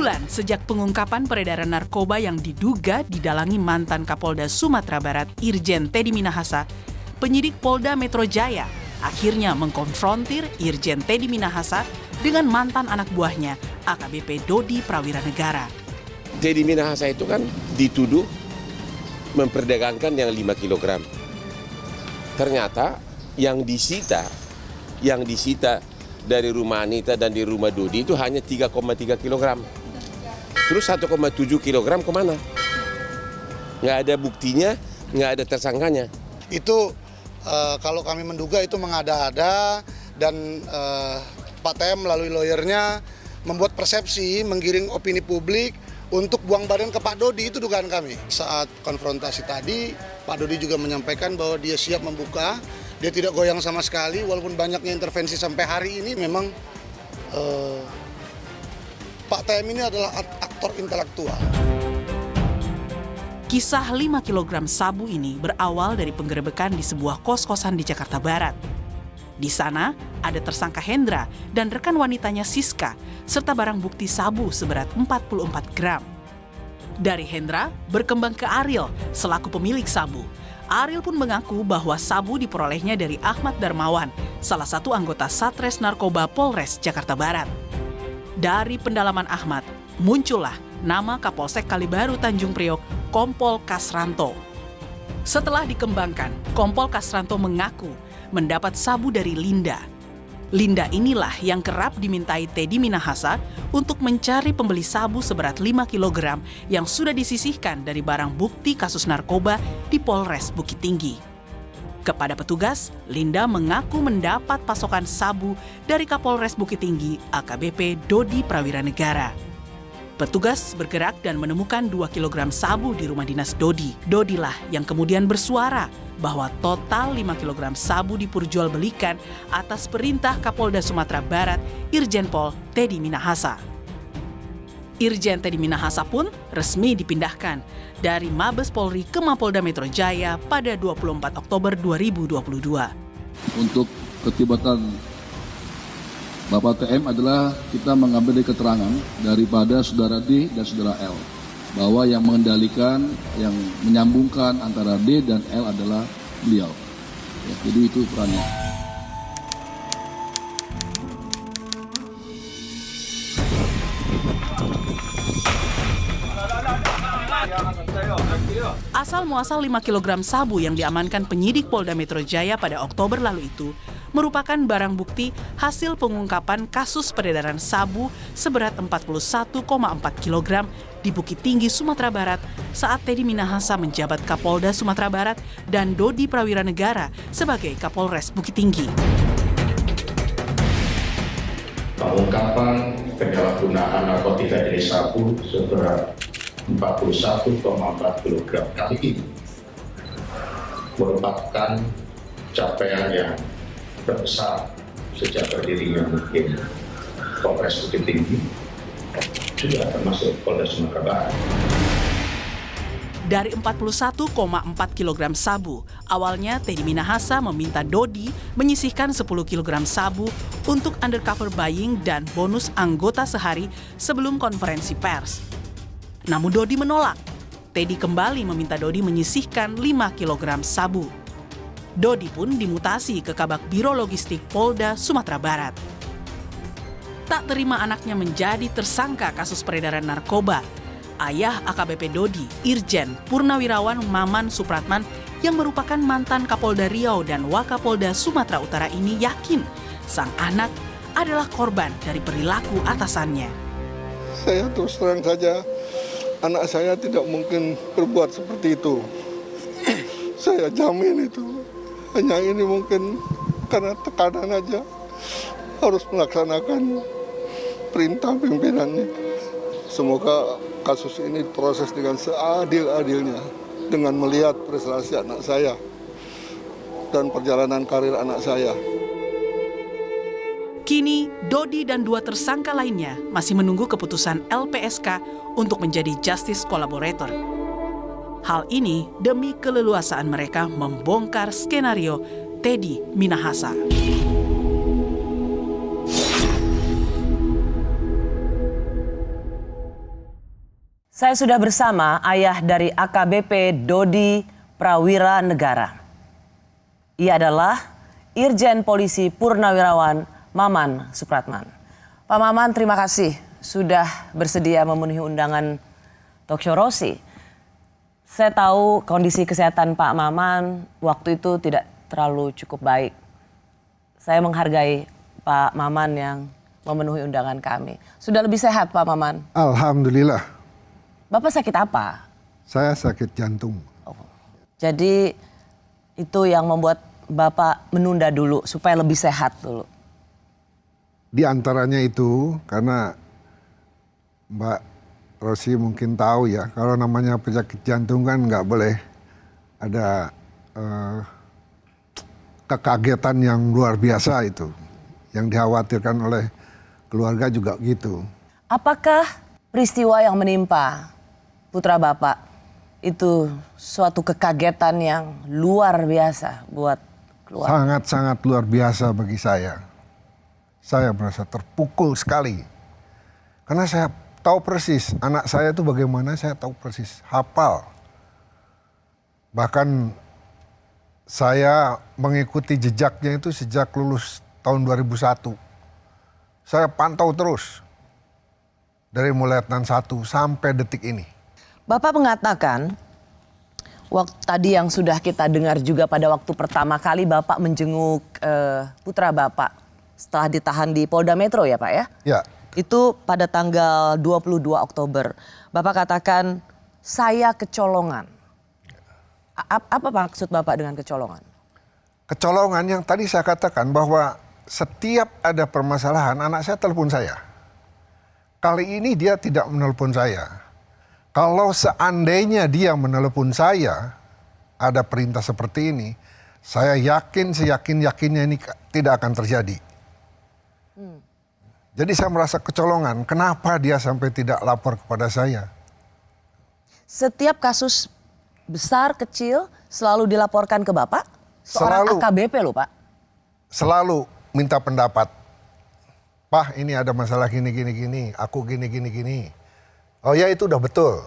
bulan sejak pengungkapan peredaran narkoba yang diduga didalangi mantan Kapolda Sumatera Barat Irjen Teddy Minahasa, penyidik Polda Metro Jaya akhirnya mengkonfrontir Irjen Teddy Minahasa dengan mantan anak buahnya AKBP Dodi Prawiranegara. Teddy Minahasa itu kan dituduh memperdagangkan yang 5 kg. Ternyata yang disita dari rumah Anita dan di rumah Dodi itu hanya 3,3 kg. Terus 1,7 kg kemana? Nggak ada buktinya, nggak ada tersangkanya. Itu kalau kami menduga itu mengada-ada dan Pak TM melalui lawyernya membuat persepsi, menggiring opini publik untuk buang badan ke Pak Dodi, itu dugaan kami. Saat konfrontasi tadi, Pak Dodi juga menyampaikan bahwa dia siap membuka. Dia tidak goyang sama sekali, walaupun banyaknya intervensi sampai hari ini. Memang Pak TM ini adalah aktor intelektual. Kisah 5 kg sabu ini berawal dari penggerebekan di sebuah kos-kosan di Jakarta Barat. Di sana ada tersangka Hendra dan rekan wanitanya Siska, serta barang bukti sabu seberat 44 gram. Dari Hendra berkembang ke Ariel selaku pemilik sabu. Ariel pun mengaku bahwa sabu diperolehnya dari Ahmad Darmawan, salah satu anggota Satres Narkoba Polres Jakarta Barat. Dari pendalaman Ahmad, muncullah nama Kapolsek Kalibaru Tanjung Priok, Kompol Kasranto. Setelah dikembangkan, Kompol Kasranto mengaku mendapat sabu dari Linda. Linda inilah yang kerap dimintai Teddy Minahasa untuk mencari pembeli sabu seberat 5 kg yang sudah disisihkan dari barang bukti kasus narkoba di Polres Bukit Tinggi. Kepada petugas, Linda mengaku mendapat pasokan sabu dari Kapolres Bukit Tinggi AKBP Dodi Prawiranegara. Petugas bergerak dan menemukan 2 kg sabu di rumah dinas Dodi. Dodilah yang kemudian bersuara bahwa total 5 kg sabu diperjualbelikan atas perintah Kapolda Sumatera Barat Irjen Pol Teddy Minahasa. Irjen Teddy Minahasa pun resmi dipindahkan dari Mabes Polri ke Mapolda Metro Jaya pada 24 Oktober 2022. Untuk keterlibatan Bapak TM adalah kita mengambil keterangan daripada saudara D dan saudara L, bahwa yang mengendalikan, yang menyambungkan antara D dan L adalah beliau. Ya, jadi itu perannya. Asal muasal 5 kg sabu yang diamankan penyidik Polda Metro Jaya pada Oktober lalu itu merupakan barang bukti hasil pengungkapan kasus peredaran sabu seberat 41,4 kg di Bukit Tinggi, Sumatera Barat saat Teddy Minahasa menjabat Kapolda Sumatera Barat dan Dodi Prawiranegara sebagai Kapolres Bukit Tinggi. Pengungkapan penyalahgunaan narkotika jenis sabu seberat 41,4 kg kali ini merupakan capaian yang terbesar sejak berdirinya mungkin Polres Bukit Tinggi, juga termasuk Polda Sumatera Barat. Dari 41,4 kg sabu, awalnya Teddy Minahasa meminta Dodi menyisihkan 10 kg sabu untuk undercover buying dan bonus anggota sehari sebelum konferensi pers. Namun Dodi menolak. Teddy kembali meminta Dodi menyisihkan 5 kg sabu. Dodi pun dimutasi ke Kabak Biro Logistik Polda Sumatera Barat. Tak terima anaknya menjadi tersangka kasus peredaran narkoba, ayah AKBP Dodi, Irjen Purnawirawan Maman Supratman yang merupakan mantan Kapolda Riau dan Wakapolda Sumatera Utara ini yakin sang anak adalah korban dari perilaku atasannya. Saya terus terang saja, anak saya tidak mungkin berbuat seperti itu. Saya jamin itu. Hanya ini mungkin karena tekanan aja harus melaksanakan perintah pimpinannya. Semoga kasus ini proses dengan seadil-adilnya dengan melihat prestasi anak saya dan perjalanan karir anak saya. Kini, Dodi dan 2 tersangka lainnya masih menunggu keputusan LPSK untuk menjadi justice collaborator. Hal ini demi keleluasaan mereka membongkar skenario Teddy Minahasa. Saya sudah bersama ayah dari AKBP Dodi Prawira Negara. Ia adalah Irjen Polisi Purnawirawan Maman Supratman. Pak Maman, terima kasih sudah bersedia memenuhi undangan Talkshow Rosi. Saya tahu kondisi kesehatan Pak Maman waktu itu tidak terlalu cukup baik. Saya menghargai Pak Maman yang memenuhi undangan kami. Sudah lebih sehat Pak Maman? Alhamdulillah. Bapak sakit apa? Saya sakit jantung. Jadi itu yang membuat Bapak menunda dulu supaya lebih sehat dulu. Di antaranya itu karena Mbak Rosi mungkin tahu ya, kalau namanya penyakit jantung kan nggak boleh ada kekagetan yang luar biasa itu. Yang dikhawatirkan oleh keluarga juga gitu. Apakah peristiwa yang menimpa putra Bapak itu suatu kekagetan yang luar biasa buat keluarga? Sangat-sangat luar biasa bagi saya. Saya merasa terpukul sekali. Karena saya tahu persis, anak saya itu bagaimana saya tahu persis, hafal. Bahkan saya mengikuti jejaknya itu sejak lulus tahun 2001. Saya pantau terus. Dari mulai Letnan 1 sampai detik ini. Bapak mengatakan, waktu tadi yang sudah kita dengar juga pada waktu pertama kali Bapak menjenguk putra Bapak setelah ditahan di Polda Metro ya Pak ya? Ya. Itu pada tanggal 22 Oktober. Bapak katakan, saya kecolongan. Apa maksud Bapak dengan kecolongan? Kecolongan yang tadi saya katakan bahwa setiap ada permasalahan anak saya telepon saya. Kali ini dia tidak menelpon saya. Kalau seandainya dia menelepon saya, ada perintah seperti ini, saya yakin seyakin-yakinnya ini tidak akan terjadi. Jadi saya merasa kecolongan, kenapa dia sampai tidak lapor kepada saya? Setiap kasus besar, kecil, selalu dilaporkan ke Bapak? Seorang Selalu. AKBP loh Pak. Selalu minta pendapat. Pak, ini ada masalah gini, aku gini. Oh ya, itu udah betul.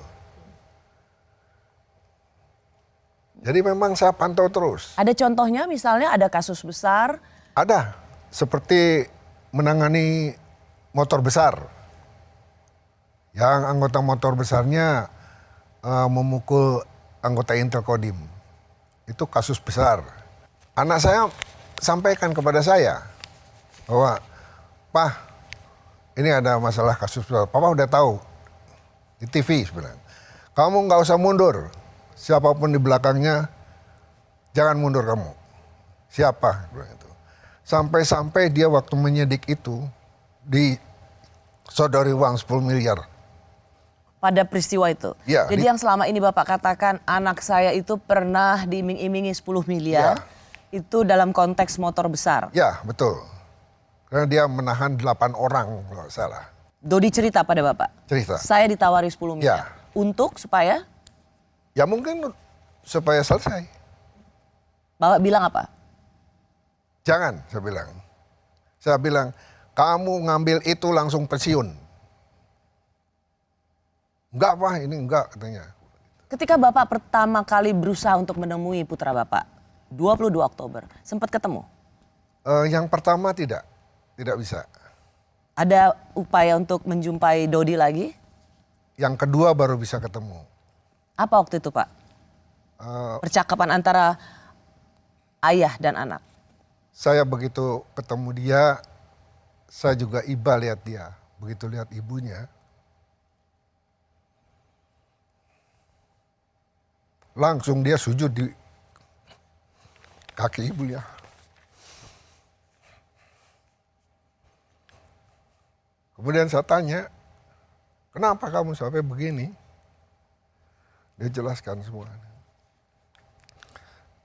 Jadi memang saya pantau terus. Ada contohnya misalnya ada kasus besar? Ada, seperti menangani motor besar. Yang anggota motor besarnya memukul anggota Intel Kodim. Itu kasus besar. Anak saya sampaikan kepada saya bahwa, Pak, ini ada masalah kasus besar. Papa udah tahu di TV sebenarnya. Kamu nggak usah mundur. Siapapun di belakangnya, jangan mundur kamu. Siapa? Sampai-sampai dia waktu menyidik itu disodori uang 10 miliar. Pada peristiwa itu? Ya, jadi yang selama ini Bapak katakan anak saya itu pernah diiming-imingi 10 miliar. Ya. Itu dalam konteks motor besar? Ya, betul. Karena dia menahan 8 orang kalau salah. Dodi cerita pada Bapak? Cerita. Saya ditawari 10 miliar. Ya. Untuk supaya? Ya mungkin supaya selesai. Bapak bilang apa? Jangan, saya bilang. Saya bilang, kamu ngambil itu langsung pensiun. Enggak Pak, ini enggak katanya. Ketika Bapak pertama kali berusaha untuk menemui putra Bapak, 22 Oktober, sempat ketemu? Yang pertama tidak bisa. Ada upaya untuk menjumpai Dodi lagi? Yang kedua baru bisa ketemu. Apa waktu itu Pak? Percakapan antara ayah dan anak? Saya begitu ketemu dia, saya juga iba lihat dia. Begitu lihat ibunya, langsung dia sujud di kaki ibunya. Kemudian saya tanya, kenapa kamu sampai begini? Dia jelaskan semua.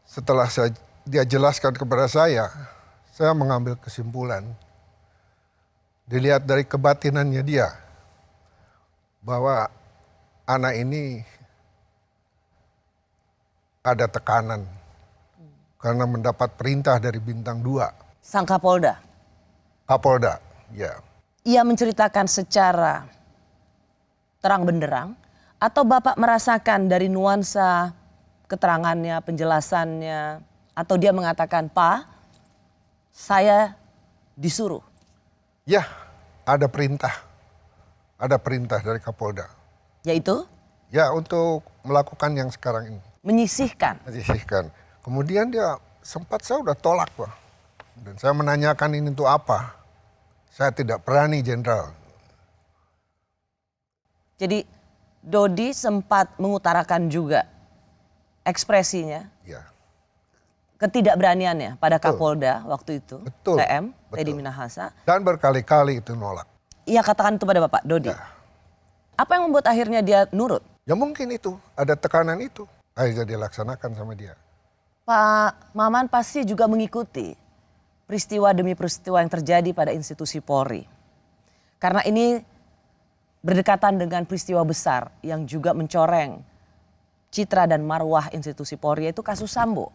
Setelah dia jelaskan kepada saya mengambil kesimpulan. Dilihat dari kebatinannya dia, bahwa anak ini ada tekanan karena mendapat perintah dari bintang 2. Sang Kapolda? Kapolda, ya. Ia menceritakan secara terang benderang Atau Bapak merasakan dari nuansa keterangannya, penjelasannya, atau dia mengatakan, Pak, saya disuruh? Ya, ada perintah. Ada perintah dari Kapolda. Yaitu? Ya, untuk melakukan yang sekarang ini. Menyisihkan? Menyisihkan. Kemudian dia sempat saya udah tolak, Pak. Dan saya menanyakan ini untuk apa. Saya tidak berani, Jenderal. Jadi Dodi sempat mengutarakan juga ekspresinya, Ya. ketidakberaniannya pada Betul. Kapolda waktu itu, Betul. TM, Betul. Teddy Minahasa. Dan berkali-kali itu nolak. Ia katakan itu pada Bapak, Dodi. Ya. Apa yang membuat akhirnya dia nurut? Ya mungkin itu, ada tekanan itu. Akhirnya dilaksanakan sama dia. Pak Maman pasti juga mengikuti peristiwa demi peristiwa yang terjadi pada institusi Polri. Karena ini berdekatan dengan peristiwa besar yang juga mencoreng citra dan marwah institusi Polri, yaitu kasus Sambo.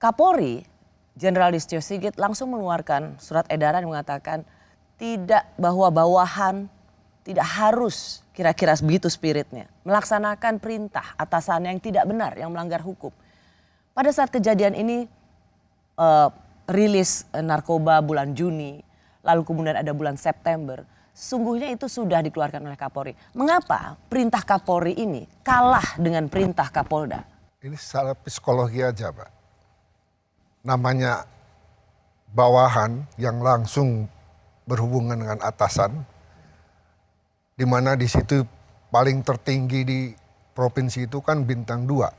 Kapolri, Jenderal Listio Sigit langsung mengeluarkan surat edaran yang mengatakan tidak bahwa bawahan tidak harus, kira-kira begitu spiritnya, melaksanakan perintah atasannya yang tidak benar, yang melanggar hukum. Pada saat kejadian ini rilis narkoba bulan Juni, lalu kemudian ada bulan September, sungguhnya itu sudah dikeluarkan oleh Kapolri. Mengapa perintah Kapolri ini kalah dengan perintah Kapolda? Ini secara psikologi aja, Pak. Namanya bawahan yang langsung berhubungan dengan atasan, di mana di situ paling tertinggi di provinsi itu kan bintang 2.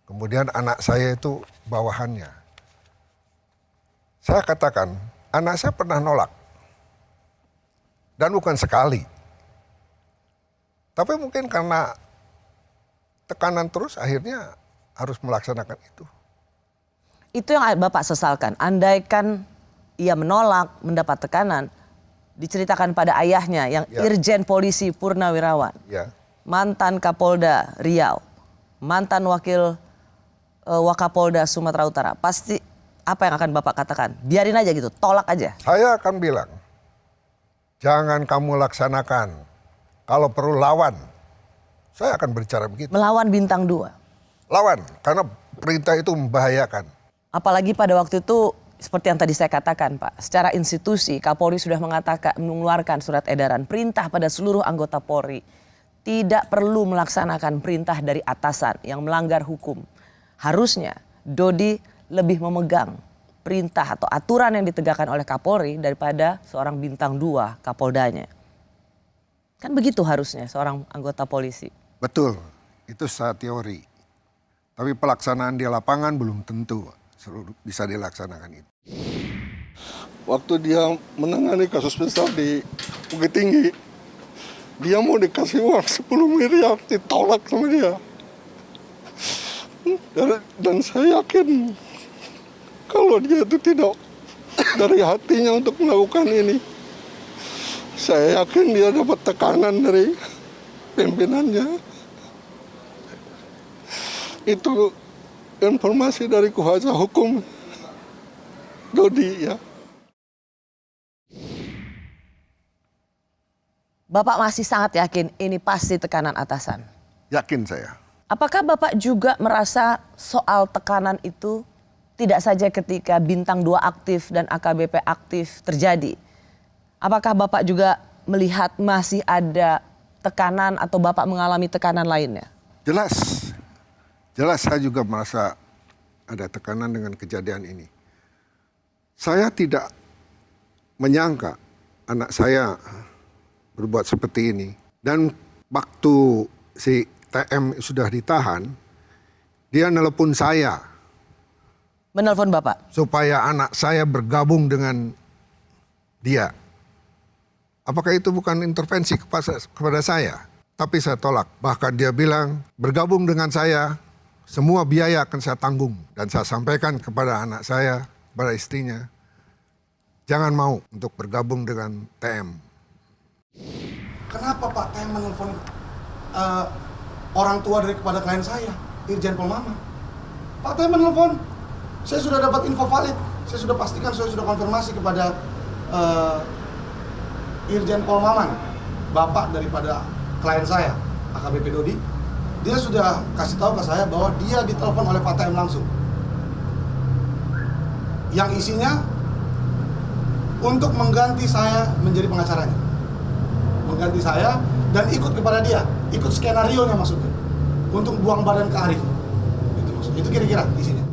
Kemudian anak saya itu bawahannya. Saya katakan, anak saya pernah nolak. Dan bukan sekali. Tapi mungkin karena tekanan terus akhirnya harus melaksanakan itu. Itu yang Bapak sesalkan. Andaikan ia menolak, mendapat tekanan, diceritakan pada ayahnya yang Ya. Irjen Polisi Purnawirawan, Ya. mantan Kapolda Riau, mantan Wakapolda Sumatera Utara. Pasti apa yang akan Bapak katakan? Biarin aja gitu, tolak aja. Saya akan bilang, jangan kamu laksanakan. Kalau perlu lawan. Saya akan berbicara begitu. Melawan bintang 2. Lawan, karena perintah itu membahayakan. Apalagi pada waktu itu seperti yang tadi saya katakan, Pak, secara institusi Kapolri sudah mengeluarkan surat edaran perintah pada seluruh anggota Polri tidak perlu melaksanakan perintah dari atasan yang melanggar hukum. Harusnya Dodi lebih memegang perintah atau aturan yang ditegakkan oleh Kapolri daripada seorang bintang 2 Kapoldanya. Kan begitu harusnya seorang anggota polisi. Betul, itu secara teori. Tapi pelaksanaan di lapangan belum tentu bisa dilaksanakan itu. Waktu dia menangani kasus besar di Bukit Tinggi, dia mau dikasih uang 10 miliar, ditolak sama dia. Dan saya yakin kalau dia itu tidak dari hatinya untuk melakukan ini. Saya yakin dia dapat tekanan dari pimpinannya. Itu informasi dari kuasa hukum Dodi ya. Bapak masih sangat yakin ini pasti tekanan atasan. Yakin saya. Apakah Bapak juga merasa soal tekanan itu tidak saja ketika bintang 2 aktif dan AKBP aktif terjadi? Apakah Bapak juga melihat masih ada tekanan atau Bapak mengalami tekanan lainnya? Jelas. Jelas saya juga merasa ada tekanan dengan kejadian ini. Saya tidak menyangka anak saya berbuat seperti ini. Dan waktu si TM sudah ditahan, dia nelpon saya. Menelpon Bapak? Supaya anak saya bergabung dengan dia. Apakah itu bukan intervensi kepada saya? Tapi saya tolak. Bahkan dia bilang, bergabung dengan saya, semua biaya akan saya tanggung. Dan saya sampaikan kepada anak saya, kepada istrinya, jangan mau untuk bergabung dengan TM. Kenapa Pak TM menelpon orang tua dari kepada klien saya, Irjen Pol Maman? Pak TM menelpon, saya sudah dapat info valid, saya sudah pastikan, saya sudah konfirmasi kepada Irjen Pol Maman, bapak daripada klien saya, AKBP Dodi, dia sudah kasih tahu ke saya bahwa dia ditelepon oleh Pak TM langsung. Yang isinya untuk mengganti saya menjadi pengacaranya. Mengganti saya dan ikut kepada dia, ikut skenario-nya maksudnya. Untuk buang badan ke Arif. Itu maksudnya. Itu kira-kira isinya.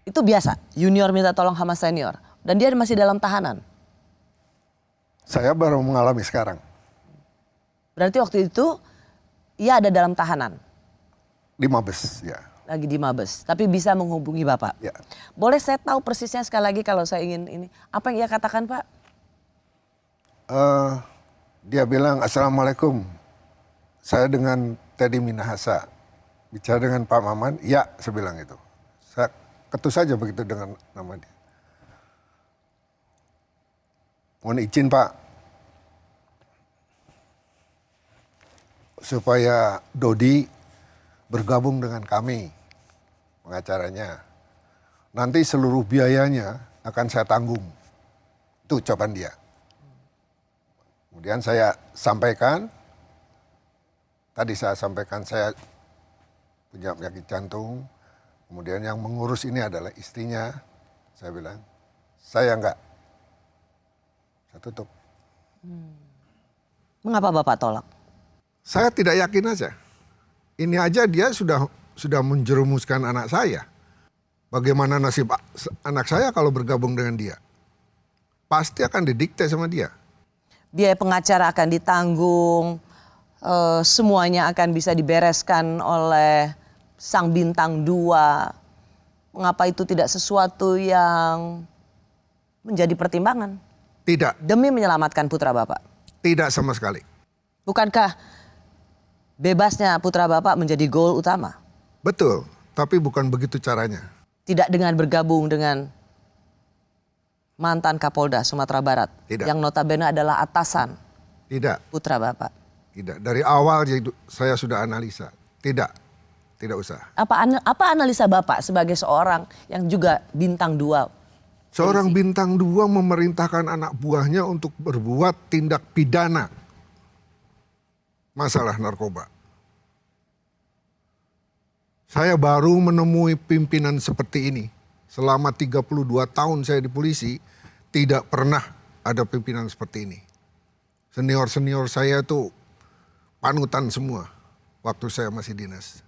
Itu biasa, junior minta tolong sama senior. Dan dia masih dalam tahanan. Saya baru mengalami sekarang. Berarti waktu itu ia ada dalam tahanan. Di Mabes, ya. Lagi di Mabes, tapi bisa menghubungi Bapak. Ya. Boleh saya tahu persisnya sekali lagi kalau saya ingin ini. Apa yang ia katakan, Pak? Dia bilang, Assalamualaikum. Saya dengan Teddy Minahasa. Bicara dengan Pak Maman, ya, saya bilang itu. Saya ketus saja begitu dengan nama dia. Mohon izin Pak, supaya Dodi bergabung dengan kami, pengacaranya. Nanti seluruh biayanya akan saya tanggung. Itu ucapan dia. Kemudian saya sampaikan, tadi saya sampaikan saya punya penyakit jantung, kemudian yang mengurus ini adalah istrinya. Saya bilang, saya enggak. Saya tutup. Mengapa Bapak tolak? Saya tidak yakin aja. Ini aja dia sudah menjerumuskan anak saya. Bagaimana nasib anak saya kalau bergabung dengan dia? Pasti akan didikte sama dia. Biaya pengacara akan ditanggung, semuanya akan bisa dibereskan oleh sang bintang 2. Mengapa itu tidak sesuatu yang menjadi pertimbangan? Tidak. Demi menyelamatkan putra Bapak. Tidak sama sekali. Bukankah bebasnya putra Bapak menjadi goal utama? Betul, tapi bukan begitu caranya. Tidak dengan bergabung dengan mantan Kapolda Sumatera Barat. Tidak. Yang notabene adalah atasan Tidak, putra Bapak. tidak. Dari awal saya sudah analisa. Tidak, tidak usah. Apa analisa Bapak sebagai seorang yang juga bintang 2? Seorang bintang 2 memerintahkan anak buahnya untuk berbuat tindak pidana masalah narkoba. Saya baru menemui pimpinan seperti ini. Selama 32 tahun saya di polisi, tidak pernah ada pimpinan seperti ini. Senior-senior saya tuh panutan semua waktu saya masih dinas.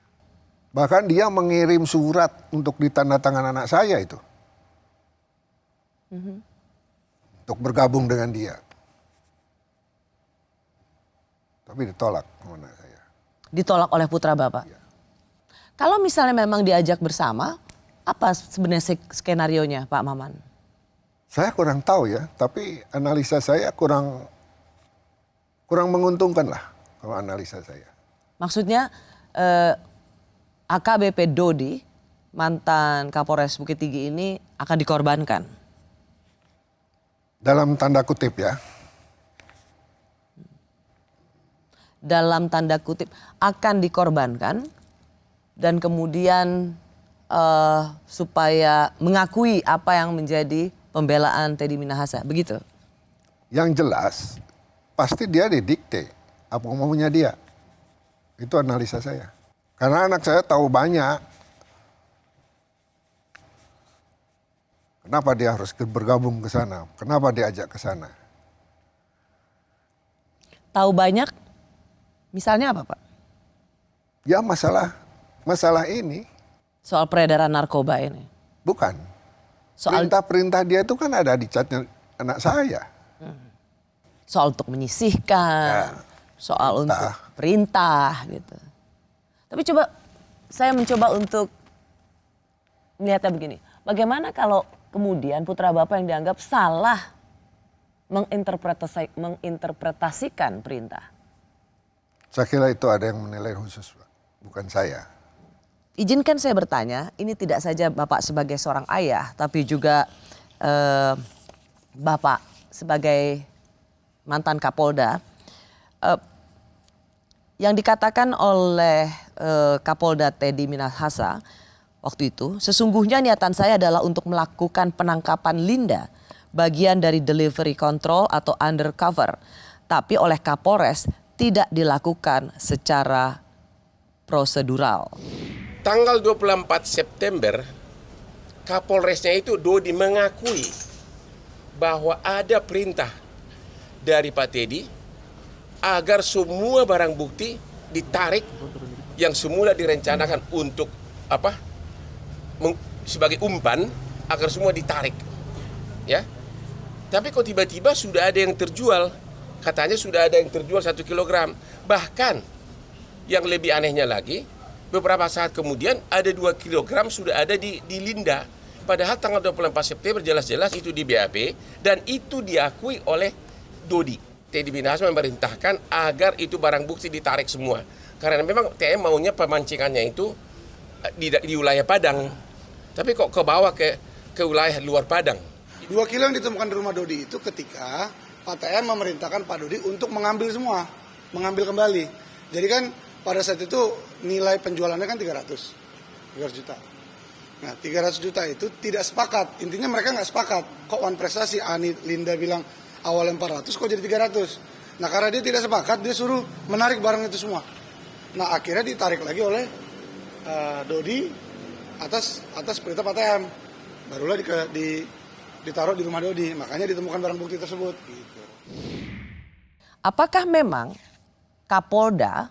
Bahkan dia mengirim surat untuk ditandatangan anak saya itu. Untuk bergabung dengan dia. Tapi ditolak sama anak saya. Ditolak oleh putra Bapak? Ya. Kalau misalnya memang diajak bersama, apa sebenarnya skenarionya Pak Maman? Saya kurang tahu ya, tapi analisa saya kurang menguntungkan lah kalau analisa saya. Maksudnya AKBP Dodi, mantan Kapolres Bukit Tinggi ini akan dikorbankan? Dalam tanda kutip ya. Dalam tanda kutip akan dikorbankan dan kemudian supaya mengakui apa yang menjadi pembelaan Teddy Minahasa, begitu? Yang jelas pasti dia didikte apa maunya dia. Itu analisa saya. Karena anak saya tahu banyak. Kenapa dia harus bergabung ke sana? Kenapa diajak ke sana? Tahu banyak, misalnya apa Pak? Ya masalah ini. Soal peredaran narkoba ini? Bukan. Soal Perintah-perintah dia itu kan ada di catnya anak saya. soal untuk menyisihkan, soal untuk perintah gitu. Tapi saya mencoba untuk melihatnya begini. Bagaimana kalau kemudian putra Bapak yang dianggap salah menginterpretasikan perintah? Saya kira itu ada yang menilai khusus, bukan saya. Izinkan saya bertanya, ini tidak saja Bapak sebagai seorang ayah, tapi juga Bapak sebagai mantan Kapolda. Yang dikatakan oleh Kapolda Teddy Minahasa waktu itu, sesungguhnya niatan saya adalah untuk melakukan penangkapan Linda, bagian dari delivery control atau undercover. tapi oleh Kapolres tidak dilakukan secara prosedural. Tanggal 24 September, Kapolresnya itu Dodi mengakui bahwa ada perintah dari Pak Teddy agar semua barang bukti ditarik yang semula direncanakan untuk sebagai umpan, agar semua ditarik. Ya. Tapi kok tiba-tiba sudah ada yang terjual. Katanya sudah ada yang terjual 1 kilogram. Bahkan yang lebih anehnya lagi, beberapa saat kemudian ada 2 kilogram sudah ada di Linda. Padahal tanggal 24 September jelas-jelas itu di BAP dan itu diakui oleh Dodi. Teddy Minahasa memerintahkan agar itu barang bukti ditarik semua. Karena memang TM maunya pemancingannya itu di wilayah Padang. Tapi kok ke bawah ke wilayah luar Padang. 2 kilo yang ditemukan di rumah Dodi itu ketika Pak TM memerintahkan Pak Dodi untuk mengambil semua, mengambil kembali. Jadi kan pada saat itu nilai penjualannya kan 300 juta. Nah 300 juta itu tidak sepakat, intinya mereka nggak sepakat. Kok Wan Prestasi, Ani, Linda bilang awalnya 400 kok jadi 300. Nah karena dia tidak sepakat, dia suruh menarik barang itu semua. Nah akhirnya ditarik lagi oleh Dodi atas perintah Pak TM. Barulah ditaruh di rumah Dodi, makanya ditemukan barang bukti tersebut. Gitu. Apakah memang Kapolda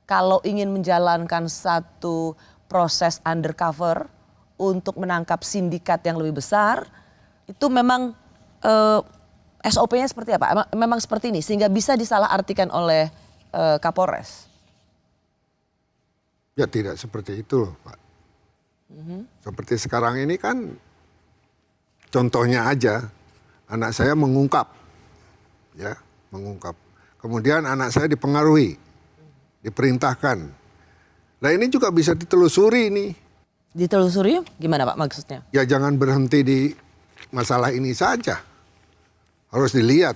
kalau ingin menjalankan satu proses undercover untuk menangkap sindikat yang lebih besar, itu memang SOP-nya seperti apa? Memang seperti ini sehingga bisa disalahartikan oleh Kapolres? Ya tidak seperti itu loh Pak. Seperti sekarang ini kan contohnya aja anak saya mengungkap. Ya, mengungkap. Kemudian anak saya dipengaruhi, diperintahkan. Nah ini juga bisa ditelusuri nih. Ditelusuri gimana Pak maksudnya? Ya jangan berhenti di masalah ini saja. Harus dilihat.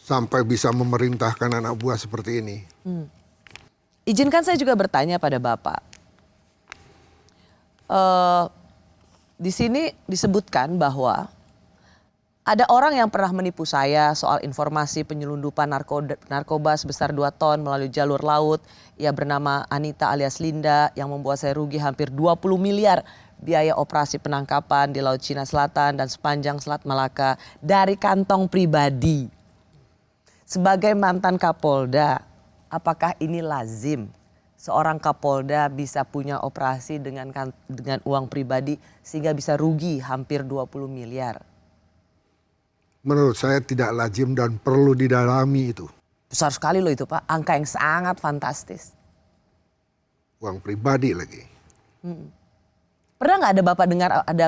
Sampai bisa memerintahkan anak buah seperti ini. Izinkan saya juga bertanya pada Bapak. Di sini disebutkan bahwa ada orang yang pernah menipu saya soal informasi penyelundupan narkoba sebesar 2 ton melalui jalur laut. Ia bernama Anita alias Linda yang membuat saya rugi hampir 20 miliar biaya operasi penangkapan di Laut Cina Selatan dan sepanjang Selat Malaka dari kantong pribadi. Sebagai mantan Kapolda, apakah ini lazim seorang Kapolda bisa punya operasi dengan uang pribadi sehingga bisa rugi hampir 20 miliar? Menurut saya tidak lazim dan perlu didalami itu. Besar sekali loh itu Pak, angka yang sangat fantastis. Uang pribadi lagi. Pernah nggak ada Bapak dengar ada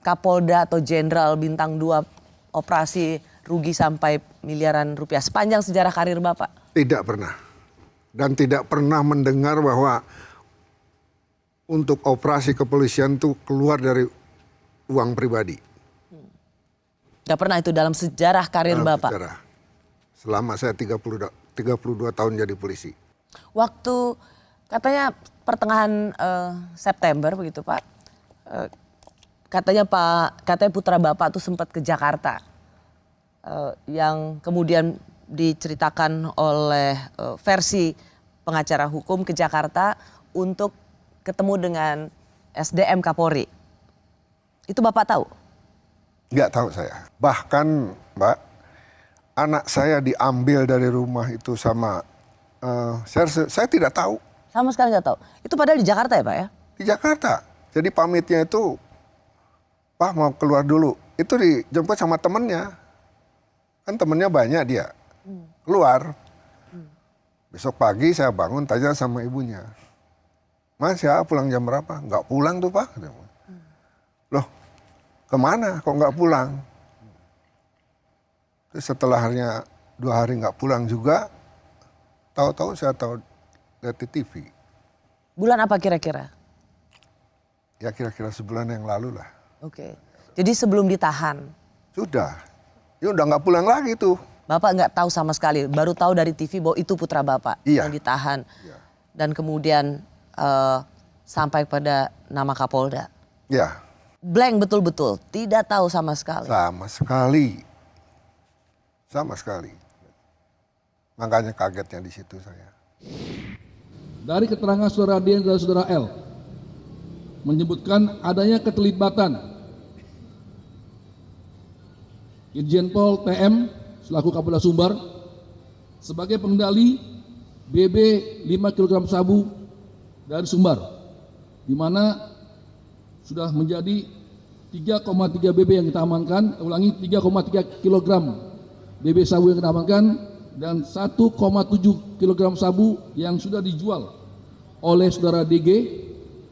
Kapolda atau Jenderal bintang 2 operasi rugi sampai miliaran rupiah sepanjang sejarah karir Bapak? Tidak pernah. Dan tidak pernah mendengar bahwa untuk operasi kepolisian itu keluar dari uang pribadi. Gak pernah itu dalam sejarah karir dalam Bapak? Sejarah. Selama saya 32 tahun jadi polisi. Waktu katanya pertengahan September begitu Pak, katanya putra Bapak tuh sempat ke Jakarta, yang kemudian diceritakan oleh versi pengacara hukum ke Jakarta untuk ketemu dengan SDM Kapolri. Itu Bapak tahu? Nggak tahu saya. Bahkan Mbak, anak saya diambil dari rumah itu sama saya tidak tahu. Sama sekali nggak tahu. Itu padahal di Jakarta ya Pak ya? Di Jakarta. Jadi pamitnya itu, Pak mau keluar dulu. Itu dijemput sama temennya. Kan temennya banyak dia. Keluar. Besok pagi saya bangun tanya sama ibunya. Mas ya pulang jam berapa? Nggak pulang tuh Pak. Loh kemana kok nggak pulang? Terus setelah 2 hari nggak pulang juga, tahu-tahu saya tahu dari TV. Bulan apa kira-kira? Ya kira-kira sebulan yang lalu lah. Oke. Jadi sebelum ditahan? Sudah. Ya udah nggak pulang lagi tuh. Bapak nggak tahu sama sekali, baru tahu dari TV bahwa itu putra Bapak Iya. yang ditahan. Iya. Dan kemudian sampai pada nama Kapolda. Ya. Blank betul-betul, tidak tahu sama sekali. Sama sekali. Sama sekali. Makanya kagetnya di situ saya. Dari keterangan saudara D dan saudara L menyebutkan adanya keterlibatan Irjen Pol TM selaku Kapolda Sumbar sebagai pengendali BB 5 kg sabu dari Sumbar, di mana sudah menjadi 3,3 BB yang kita amankan, 3,3 kg BB sabu yang kita amankan, dan 1,7 kg sabu yang sudah dijual oleh saudara DG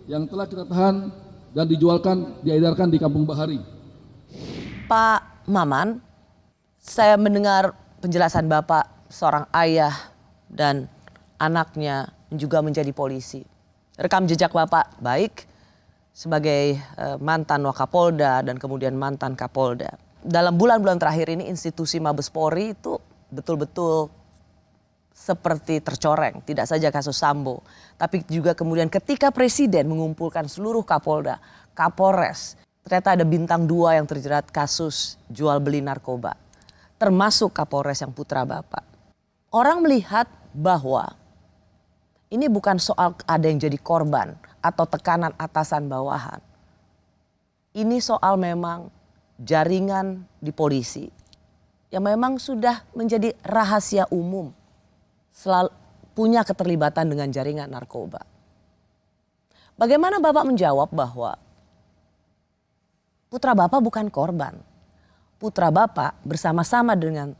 yang telah kita tahan dan diedarkan di Kampung Bahari. Pak Maman, saya mendengar penjelasan Bapak seorang ayah dan anaknya juga menjadi polisi. Rekam jejak Bapak baik sebagai mantan Wakapolda dan kemudian mantan Kapolda. Dalam bulan-bulan terakhir ini institusi Mabes Polri itu betul-betul seperti tercoreng. Tidak saja kasus Sambo, tapi juga kemudian ketika Presiden mengumpulkan seluruh Kapolda, Kapolres, ternyata ada bintang 2 yang terjerat kasus jual beli narkoba. Termasuk Kapolres yang putra Bapak. Orang melihat bahwa ini bukan soal ada yang jadi korban atau tekanan atasan bawahan. Ini soal memang jaringan di polisi yang memang sudah menjadi rahasia umum, selalu punya keterlibatan dengan jaringan narkoba. Bagaimana Bapak menjawab bahwa putra Bapak bukan korban? Putra Bapak bersama-sama dengan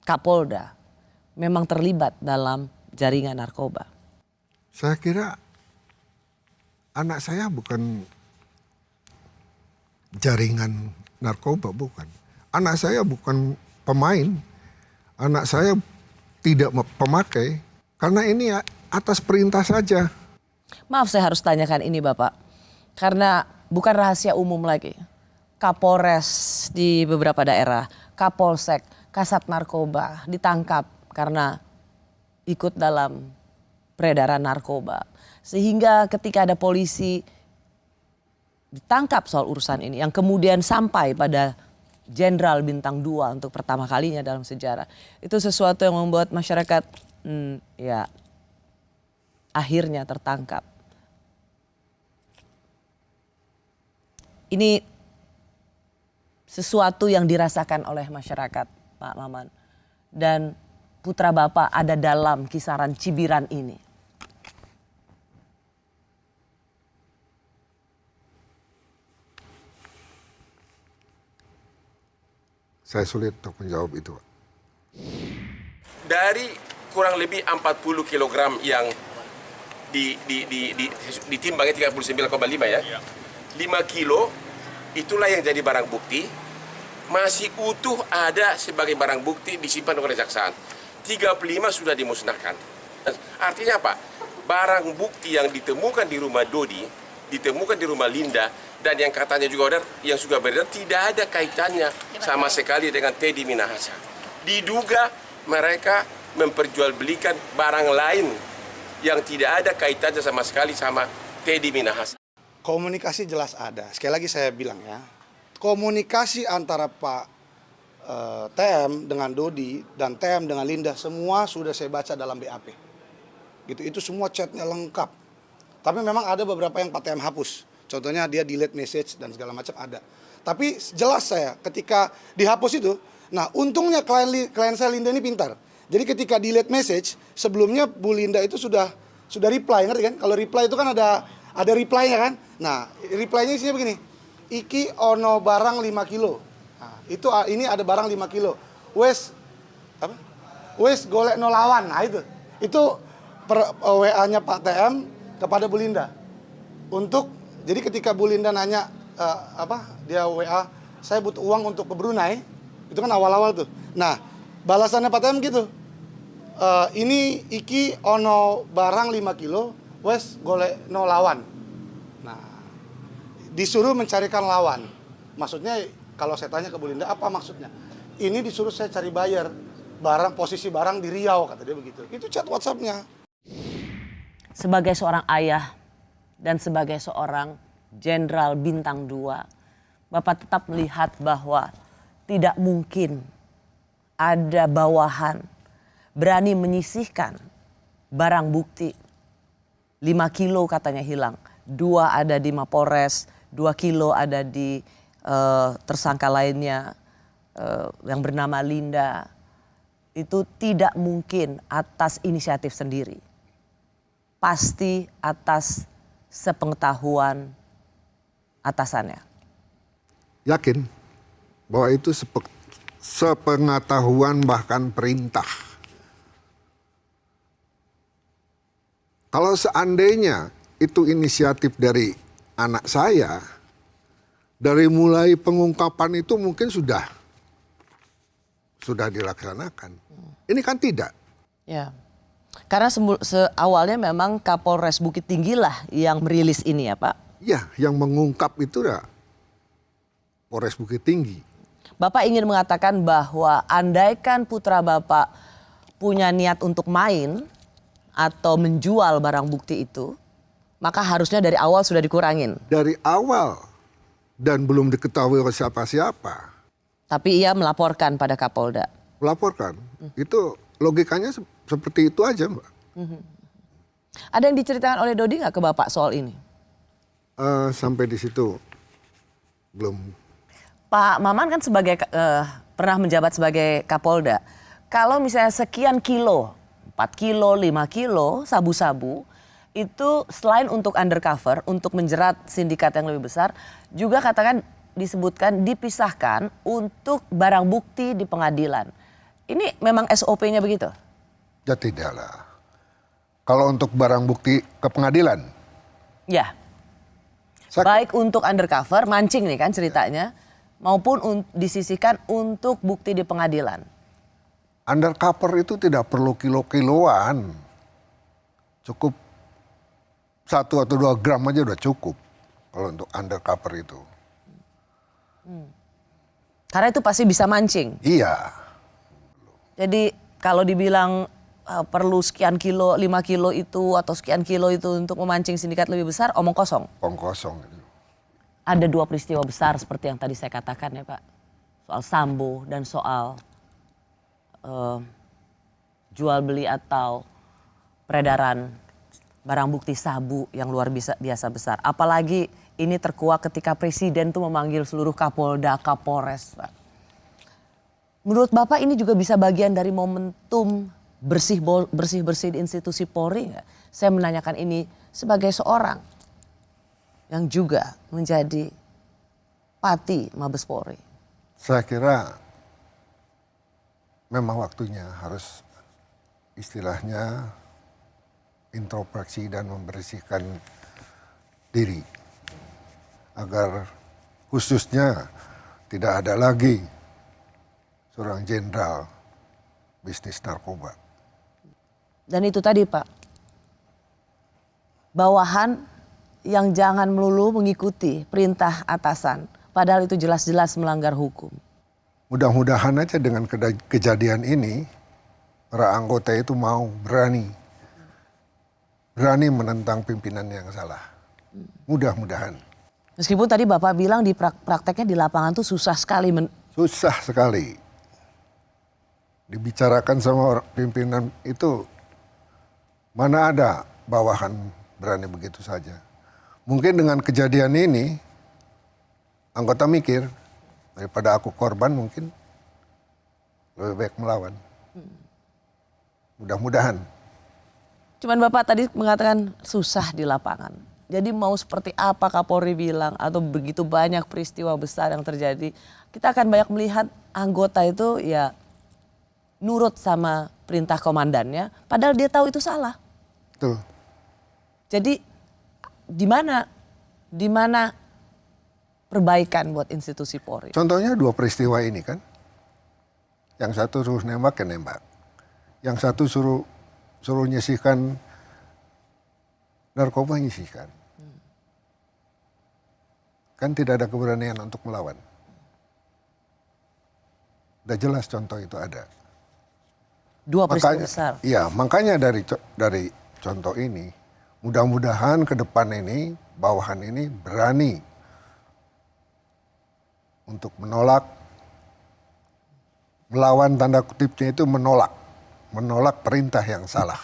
Kapolda memang terlibat dalam jaringan narkoba. Saya kira anak saya bukan jaringan narkoba, bukan. Anak saya bukan pemain, anak saya tidak pemakai, karena ini atas perintah saja. Maaf saya harus tanyakan ini Bapak, karena bukan rahasia umum lagi. Kapolres di beberapa daerah, Kapolsek, Kasat Narkoba ditangkap karena ikut dalam peredaran narkoba. Sehingga ketika ada polisi ditangkap soal urusan ini yang kemudian sampai pada Jenderal Bintang 2 untuk pertama kalinya dalam sejarah. Itu sesuatu yang membuat masyarakat ya akhirnya tertangkap. Ini sesuatu yang dirasakan oleh masyarakat, Pak Maman. Dan putra Bapak ada dalam kisaran cibiran ini. Saya sulit untuk menjawab itu. Dari kurang lebih 40 kg yang ditimbangnya 39,5 ya. 5 kilo itulah yang jadi barang bukti. Masih utuh ada sebagai barang bukti disimpan oleh kejaksaan. 35 sudah dimusnahkan. Artinya apa? Barang bukti yang ditemukan di rumah Dodi, ditemukan di rumah Linda, dan yang katanya juga ada yang sudah beredar tidak ada kaitannya sama sekali dengan Teddy Minahasa. Diduga mereka memperjualbelikan barang lain yang tidak ada kaitannya sama sekali sama Teddy Minahasa. Komunikasi jelas ada. Sekali lagi saya bilang ya, komunikasi antara Pak TM dengan Dodi dan TM dengan Linda semua sudah saya baca dalam BAP. Gitu, itu semua chatnya lengkap. Tapi memang ada beberapa yang Pak TM hapus. Contohnya dia delete message dan segala macam ada. Tapi jelas saya ketika dihapus itu, nah untungnya klien saya Linda ini pintar. Jadi ketika delete message, sebelumnya Bu Linda itu sudah reply, ngerti kan? Kalau reply itu kan ada reply-nya kan? Nah, reply-nya isinya begini. Iki ono barang 5 kilo. Nah, ini ada barang 5 kilo. Wes golek no lawan. Nah, itu. Itu WA-nya Pak TM kepada Bu Linda. Jadi ketika Bu Linda nanya dia WA, saya butuh uang untuk ke Brunei. Itu kan awal-awal tuh. Nah, balasannya Pak TM gitu. Ini iki ono barang 5 kilo, wes golek no lawan. Nah, disuruh mencarikan lawan. Maksudnya kalau saya tanya ke Bu Linda, apa maksudnya? Ini disuruh saya cari buyer, posisi barang di Riau, kata dia begitu. Itu chat WhatsApp-nya. Sebagai seorang ayah dan sebagai seorang Jenderal Bintang 2, Bapak tetap melihat bahwa tidak mungkin ada bawahan berani menyisihkan barang bukti 5 kilo katanya hilang, 2 ada di Mapolres, 2 kilo ada di tersangka lainnya yang bernama Linda, itu tidak mungkin atas inisiatif sendiri. Pasti atas sepengetahuan atasannya. Yakin bahwa itu sepengetahuan bahkan perintah. Kalau seandainya itu inisiatif dari anak saya, dari mulai pengungkapan itu mungkin sudah dilaksanakan. Ini kan tidak. Ya, karena awalnya memang Kapolres Bukit Tinggi lah yang merilis ini ya Pak. Ya, yang mengungkap itu ya Polres Bukit Tinggi. Bapak ingin mengatakan bahwa andaikan putra Bapak punya niat untuk main atau menjual barang bukti itu, maka harusnya dari awal sudah dikurangin. Dari awal dan belum diketahui oleh siapa-siapa. Tapi ia melaporkan pada Kapolda. Melaporkan. Itu logikanya seperti itu aja, Mbak. Ada yang diceritakan oleh Dodi nggak ke Bapak soal ini? Sampai di situ belum. Pak Maman kan pernah menjabat sebagai Kapolda. Kalau misalnya sekian kilo, 4 kilo, 5 kilo sabu-sabu, itu selain untuk undercover, untuk menjerat sindikat yang lebih besar, juga disebutkan dipisahkan untuk barang bukti di pengadilan. Ini memang SOP-nya begitu? Ya tidak lah. Kalau untuk barang bukti ke pengadilan? Ya. Baik untuk undercover, mancing nih kan ceritanya, maupun disisihkan untuk bukti di pengadilan. Undercover itu tidak perlu kilo-kiloan. Cukup 1 atau 2 gram aja udah cukup kalau untuk undercover itu. Karena itu pasti bisa mancing. Iya. Jadi kalau dibilang perlu sekian kilo, 5 kilo itu atau sekian kilo itu untuk memancing sindikat lebih besar, omong kosong. Omong kosong. Ada 2 peristiwa besar seperti yang tadi saya katakan ya Pak. Soal Sambo dan soal jual beli atau peredaran barang bukti sabu yang luar biasa besar. Apalagi ini terkuak ketika Presiden tuh memanggil seluruh Kapolda, Kapolres. Pak. Menurut Bapak ini juga bisa bagian dari momentum bersih-bersih di institusi Polri nggak? Saya menanyakan ini sebagai seorang yang juga menjadi Pati Mabes Polri. Saya kira memang waktunya harus istilahnya introspeksi dan membersihkan diri agar khususnya tidak ada lagi seorang jenderal bisnis narkoba. Dan itu tadi Pak, bawahan yang jangan melulu mengikuti perintah atasan, padahal itu jelas-jelas melanggar hukum. Mudah-mudahan aja dengan kejadian ini para anggota itu mau berani menentang pimpinan yang salah. Mudah-mudahan. Meskipun tadi Bapak bilang di prakteknya di lapangan tuh susah sekali. Susah sekali. Dibicarakan sama pimpinan itu, mana ada bawahan berani begitu saja. Mungkin dengan kejadian ini, anggota mikir, daripada aku korban mungkin lebih baik melawan. Mudah-mudahan. Cuman Bapak tadi mengatakan susah di lapangan. Jadi mau seperti apa Kapolri bilang atau begitu banyak peristiwa besar yang terjadi, kita akan banyak melihat anggota itu ya nurut sama perintah komandannya, padahal dia tahu itu salah. Betul. Jadi di mana perbaikan buat institusi Polri? Contohnya 2 peristiwa ini kan, yang satu suruh nembak ya nembak, yang satu suruh nyisihkan narkoba nyisihkan. Kan tidak ada keberanian untuk melawan. Udah jelas contoh itu ada. 2 peristiwa besar. Iya, makanya dari contoh ini, mudah-mudahan ke depan ini, bawahan ini berani untuk menolak Melawan tanda kutipnya itu menolak perintah yang salah.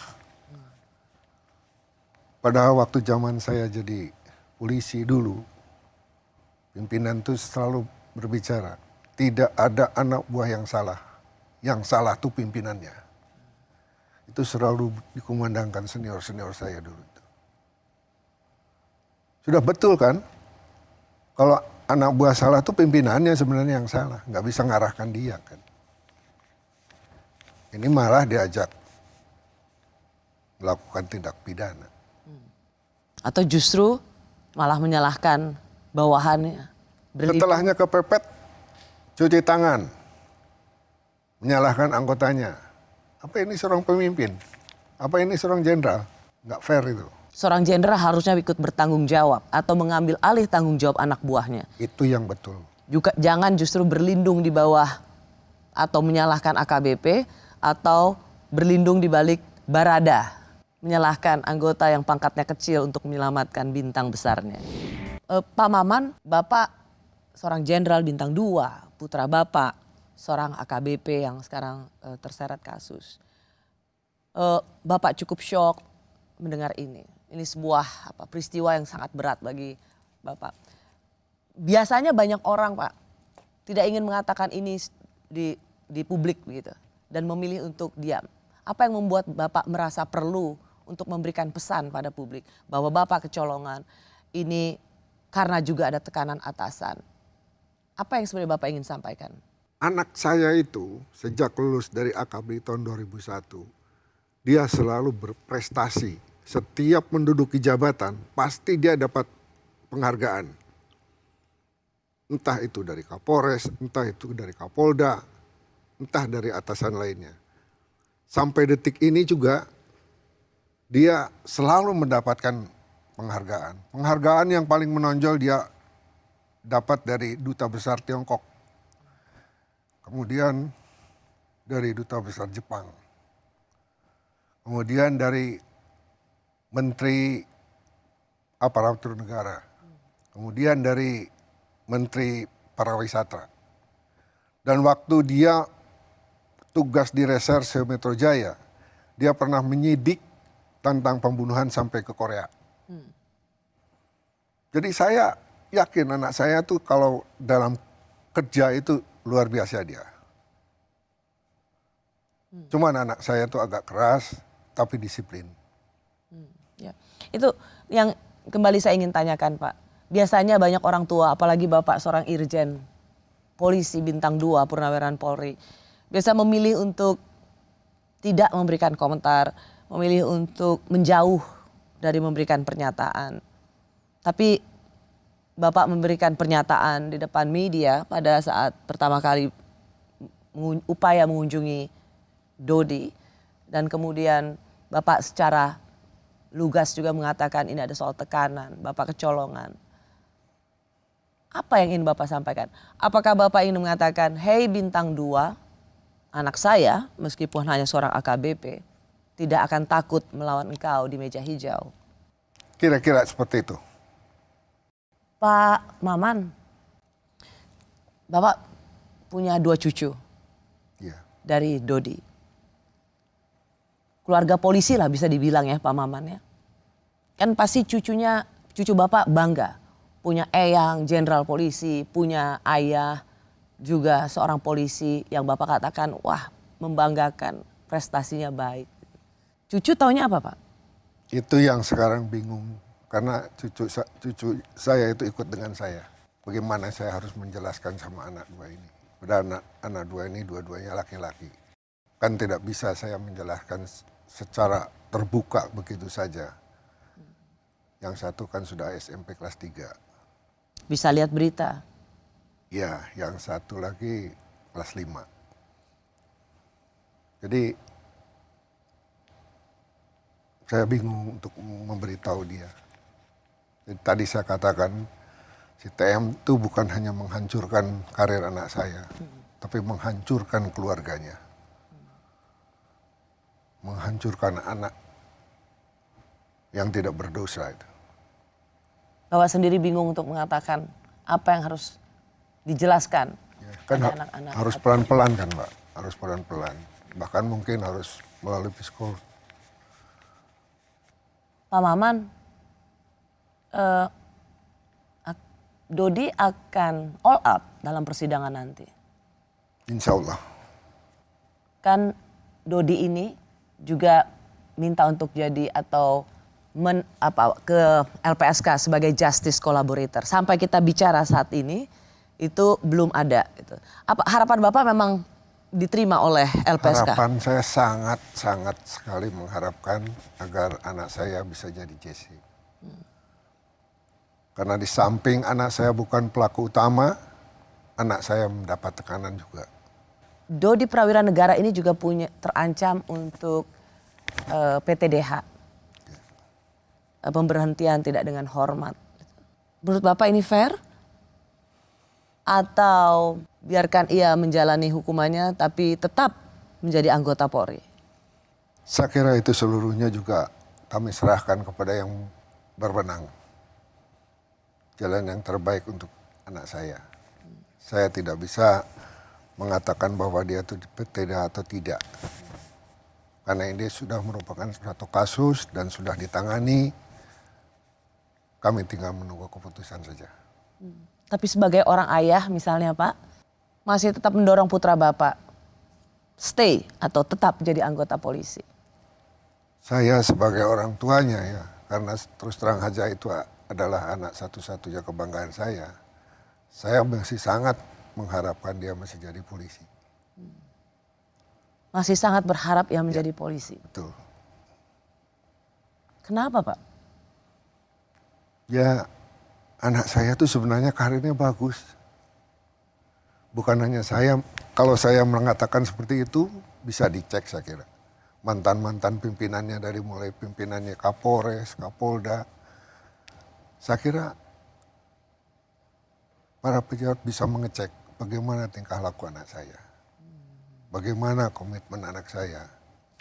Pada waktu zaman saya jadi polisi dulu, pimpinan itu selalu berbicara, tidak ada anak buah yang salah tuh pimpinannya. Itu selalu dikumandangkan senior-senior saya dulu. Sudah betul kan? Kalau anak buah salah tuh pimpinannya sebenarnya yang salah, nggak bisa ngarahkan dia kan. Ini malah diajak melakukan tindak pidana. Atau justru malah menyalahkan bawahannya. Setelahnya kepepet, cuci tangan, menyalahkan anggotanya. Apa ini seorang pemimpin? Apa ini seorang jenderal? Nggak fair itu. Seorang jenderal harusnya ikut bertanggung jawab atau mengambil alih tanggung jawab anak buahnya. Itu yang betul. Juga jangan justru berlindung di bawah atau menyalahkan AKBP atau berlindung di balik Barada. Menyalahkan anggota yang pangkatnya kecil untuk menyelamatkan bintang besarnya. Pak Maman, Bapak seorang jenderal bintang 2, putra Bapak seorang AKBP yang sekarang terseret kasus. Bapak cukup shock mendengar ini. Ini sebuah peristiwa yang sangat berat bagi Bapak. Biasanya banyak orang, Pak, tidak ingin mengatakan ini di publik begitu dan memilih untuk diam. Apa yang membuat Bapak merasa perlu untuk memberikan pesan pada publik bahwa Bapak kecolongan ini karena juga ada tekanan atasan? Apa yang sebenarnya Bapak ingin sampaikan? Anak saya itu sejak lulus dari AKBP tahun 2001, dia selalu berprestasi. Setiap menduduki jabatan pasti dia dapat penghargaan. Entah itu dari Kapolres, entah itu dari Kapolda, entah dari atasan lainnya. Sampai detik ini juga dia selalu mendapatkan penghargaan. Penghargaan yang paling menonjol dia dapat dari Duta Besar Tiongkok. Kemudian dari Duta Besar Jepang. Kemudian dari Menteri Aparatur Negara. Kemudian dari Menteri Pariwisata. Dan waktu dia tugas di Reserse Metro Jaya, dia pernah menyidik tentang pembunuhan sampai ke Korea. Jadi saya yakin anak saya tuh kalau dalam kerja itu luar biasa dia. Cuman anak saya tuh agak keras tapi disiplin. Ya. Itu yang kembali saya ingin tanyakan, Pak. Biasanya banyak orang tua, apalagi Bapak seorang Irjen Polisi bintang 2 Purnawirawan Polri, biasa memilih untuk tidak memberikan komentar, memilih untuk menjauh dari memberikan pernyataan. Tapi Bapak memberikan pernyataan di depan media pada saat pertama kali upaya mengunjungi Dodi. Dan kemudian Bapak secara lugas juga mengatakan ini ada soal tekanan, Bapak kecolongan. Apa yang ingin Bapak sampaikan? Apakah Bapak ingin mengatakan, hei bintang 2, anak saya meskipun hanya seorang AKBP, tidak akan takut melawan engkau di meja hijau? Kira-kira seperti itu. Pak Maman, Bapak punya 2 cucu dari Dodi. Keluarga polisi lah bisa dibilang ya Pak Maman ya. Kan pasti cucu Bapak bangga. Punya eyang jenderal polisi, punya ayah juga seorang polisi yang Bapak katakan wah membanggakan, prestasinya baik. Cucu taunya apa Pak? Itu yang sekarang bingung. Karena cucu saya itu ikut dengan saya. Bagaimana saya harus menjelaskan sama anak 2 ini. Padahal anak 2 ini dua-duanya laki-laki. Kan tidak bisa saya menjelaskan secara terbuka begitu saja. Yang satu kan sudah SMP kelas 3. Bisa lihat berita? Ya, yang satu lagi kelas 5. Jadi saya bingung untuk memberitahu dia. Jadi, tadi saya katakan si TM itu bukan hanya menghancurkan karir anak saya, tapi menghancurkan keluarganya. Menghancurkan anak yang tidak berdosa itu. Bapak sendiri bingung untuk mengatakan apa yang harus dijelaskan Ya, kan pada anak-anak. harus pelan-pelan kan Mbak. harus pelan-pelan. Bahkan mungkin harus melalui psikolog. Pak Maman, Dodi akan all out dalam persidangan nanti. Insya Allah. Kan Dodi ini juga minta untuk jadi atau ke LPSK sebagai justice collaborator. Sampai kita bicara saat ini itu belum ada. Gitu. Apa harapan Bapak memang diterima oleh LPSK? Harapan saya sangat sekali mengharapkan agar anak saya bisa jadi JC. Karena di samping anak saya bukan pelaku utama, anak saya mendapat tekanan juga. Dodi Prawira Negara ini juga terancam untuk PTDH. Pemberhentian tidak dengan hormat. Menurut Bapak ini fair? Atau biarkan ia menjalani hukumannya tapi tetap menjadi anggota Polri? Saya kira itu seluruhnya juga kami serahkan kepada yang berwenang. Jalan yang terbaik untuk anak saya. Saya tidak bisa mengatakan bahwa dia itu PTDH atau tidak. Karena ini sudah merupakan suatu kasus dan sudah ditangani. Kami tinggal menunggu keputusan saja. Tapi sebagai orang ayah misalnya Pak, masih tetap mendorong putra Bapak stay atau tetap jadi anggota polisi? Saya sebagai orang tuanya ya, karena terus terang saja itu adalah anak satu-satunya kebanggaan saya. Saya masih sangat mengharapkan dia masih jadi polisi. Masih sangat berharap ia menjadi polisi? Betul. Kenapa Pak? Ya, anak saya tuh sebenarnya karirnya bagus. Bukan hanya saya, kalau saya mengatakan seperti itu, bisa dicek saya kira. Mantan-mantan pimpinannya dari mulai pimpinannya Kapolres, Kapolda. Saya kira para pejabat bisa mengecek bagaimana tingkah laku anak saya. Bagaimana komitmen anak saya.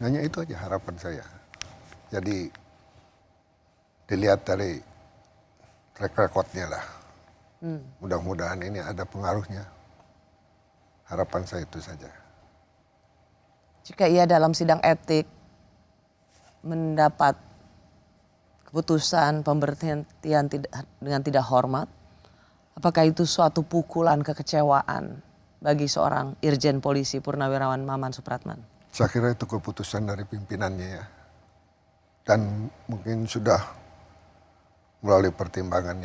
Hanya itu aja harapan saya. Jadi dilihat dari track recordnya lah. Mudah-mudahan ini ada pengaruhnya. Harapan saya itu saja. Jika ia dalam sidang etik mendapat keputusan pemberhentian dengan tidak hormat, apakah itu suatu pukulan kekecewaan bagi seorang Irjen Polisi Purnawirawan Maman Supratman? Saya kira itu keputusan dari pimpinannya ya. Dan mungkin sudah melalui pertimbangan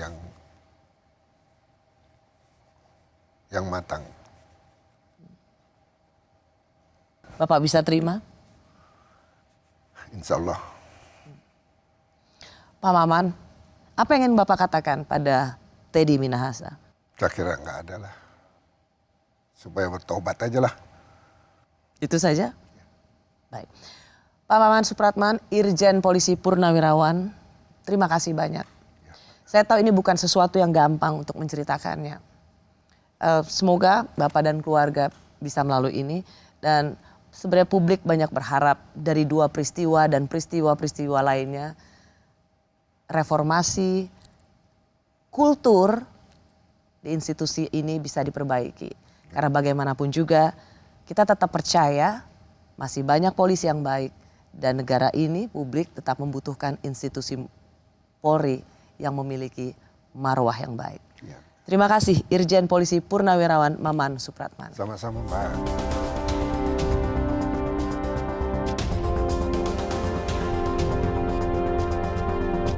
yang matang. Bapak bisa terima? Insya Allah. Pak Maman, apa yang ingin Bapak katakan pada Teddy Minahasa? Saya kira nggak ada lah. Supaya bertobat aja lah. Itu saja? Baik. Pak Maman Supratman, Irjen Polisi Purnawirawan, terima kasih banyak. Saya tahu ini bukan sesuatu yang gampang untuk menceritakannya. Semoga Bapak dan keluarga bisa melalui ini. Dan sebenarnya publik banyak berharap dari dua peristiwa dan peristiwa-peristiwa lainnya. Reformasi, kultur di institusi ini bisa diperbaiki. Karena bagaimanapun juga kita tetap percaya masih banyak polisi yang baik. Dan negara ini, publik tetap membutuhkan institusi Polri yang memiliki marwah yang baik. Ya. Terima kasih Irjen Polisi Purnawirawan Maman Supratman. Sama-sama Mbak.